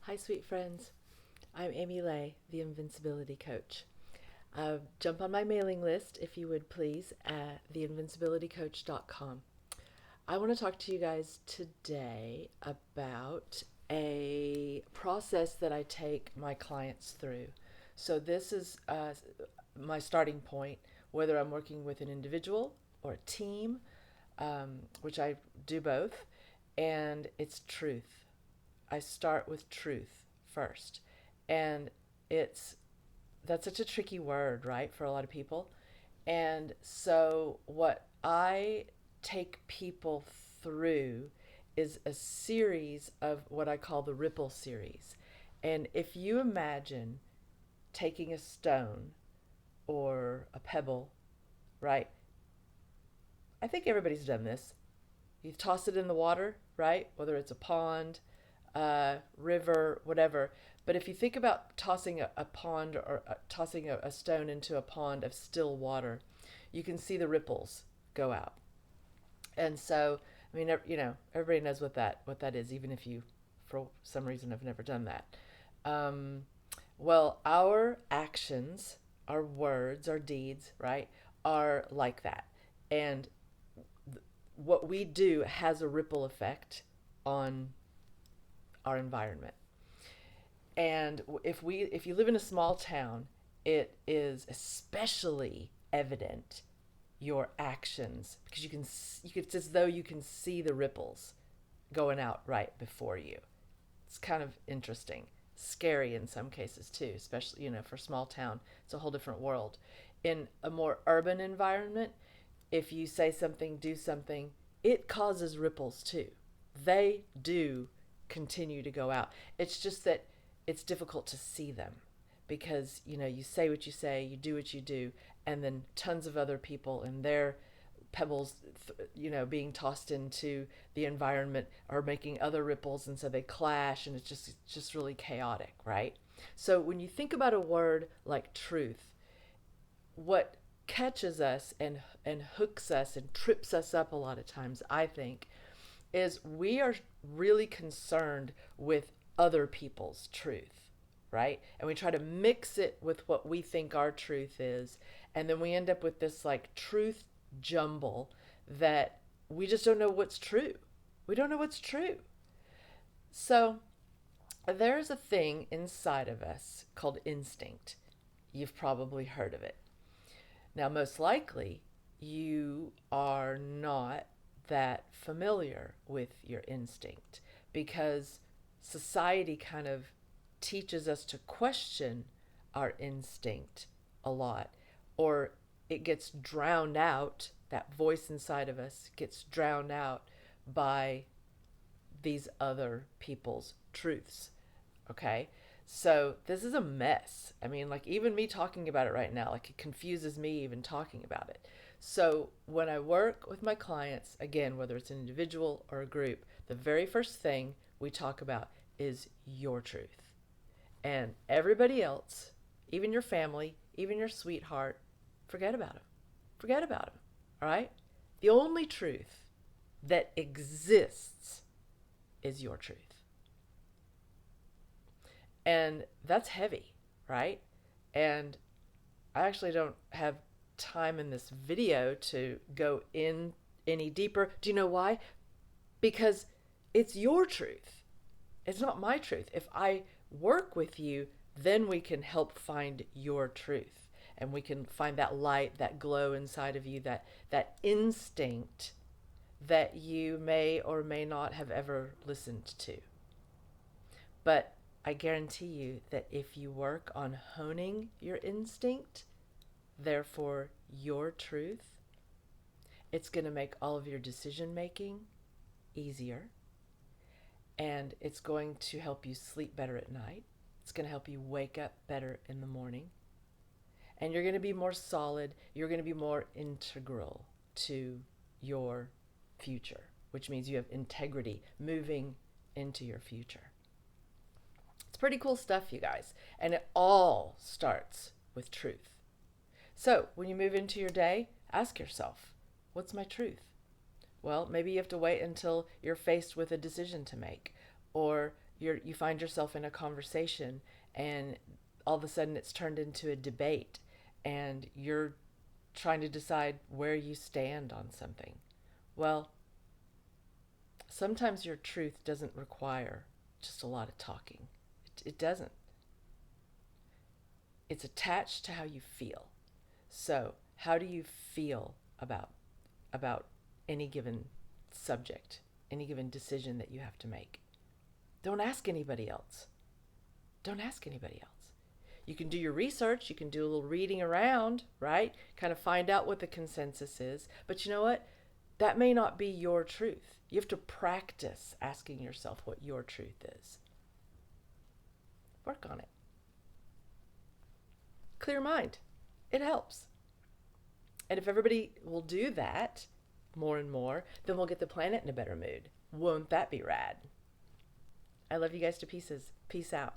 Hi, sweet friends. I'm Amy Lay, the Invincibility Coach. Jump on my mailing list, if you would please, at theinvincibilitycoach.com. I want to talk to you guys today about a process that I take my clients through. So, this is my starting point, whether I'm working with an individual or a team, which I do both, and it's truth. I start with truth first. And it's that's such a tricky word, right, for a lot of people. And so what I take people through is a series of what I call the ripple series. And if you imagine taking a stone or a pebble, right? I think everybody's done this. You toss it in the water, right? Whether it's a pond, river, whatever. But if you think about tossing a pond or tossing a stone into a pond of still water, you can see the ripples go out. And so, I mean, everybody knows what that is, even if you, for some reason, have never done that. Um, well, our actions, our words, our deeds, right, are like that. And what we do has a ripple effect on our environment. And if you live in a small town, it is especially evident your actions because it's as though you can see the ripples going out right before you. It's kind of interesting, scary in some cases too, especially for small town. It's a whole different world. In a more urban environment, if you say something, do something, it causes ripples too. They do continue to go out. It's just that it's difficult to see them because you say what you say, you do what you do, and then tons of other people and their pebbles being tossed into the environment are making other ripples, and so they clash, and it's just really chaotic, right? So when you think about a word like truth, what catches us and hooks us and trips us up a lot of times, I think, is we are really concerned with other people's truth, right? And we try to mix it with what we think our truth is. And then we end up with this like truth jumble that we just don't know what's true. We don't know what's true. So there's a thing inside of us called instinct. You've probably heard of it. Now, most likely, you are not that familiar with your instinct because society kind of teaches us to question our instinct a lot, or it gets drowned out. That voice inside of us gets drowned out by these other people's truths. Okay? So this is a mess. I mean, like even me talking about it right now, like it confuses me even talking about it. So when I work with my clients, again, whether it's an individual or a group, the very first thing we talk about is your truth. And everybody else, even your family, even your sweetheart, forget about them. Forget about them. All right? The only truth that exists is your truth. And that's heavy, right? And I actually don't have time in this video to go in any deeper. Do you know why? Because it's your truth. It's not my truth. If I work with you, then we can help find your truth. And we can find that light, that glow inside of you, that instinct that you may or may not have ever listened to. But I guarantee you that if you work on honing your instinct, therefore your truth, it's going to make all of your decision making easier, and it's going to help you sleep better at night. It's going to help you wake up better in the morning, and you're going to be more solid. You're going to be more integral to your future, which means you have integrity moving into your future. It's pretty cool stuff, you guys. And it all starts with truth. So when you move into your day, ask yourself, what's my truth? Well, maybe you have to wait until you're faced with a decision to make, or You find yourself in a conversation, and all of a sudden it's turned into a debate, and you're trying to decide where you stand on something. Well, sometimes your truth doesn't require just a lot of talking. It doesn't. It's attached to how you feel. So, how do you feel about any given subject, any given decision that you have to make? Don't ask anybody else. Don't ask anybody else. You can do your research, you can do a little reading around, right? Kind of find out what the consensus is. But you know what? That may not be your truth. You have to practice asking yourself what your truth is. Work on it. Clear mind. It helps. And if everybody will do that more and more, then we'll get the planet in a better mood. Won't that be rad? I love you guys to pieces. Peace out.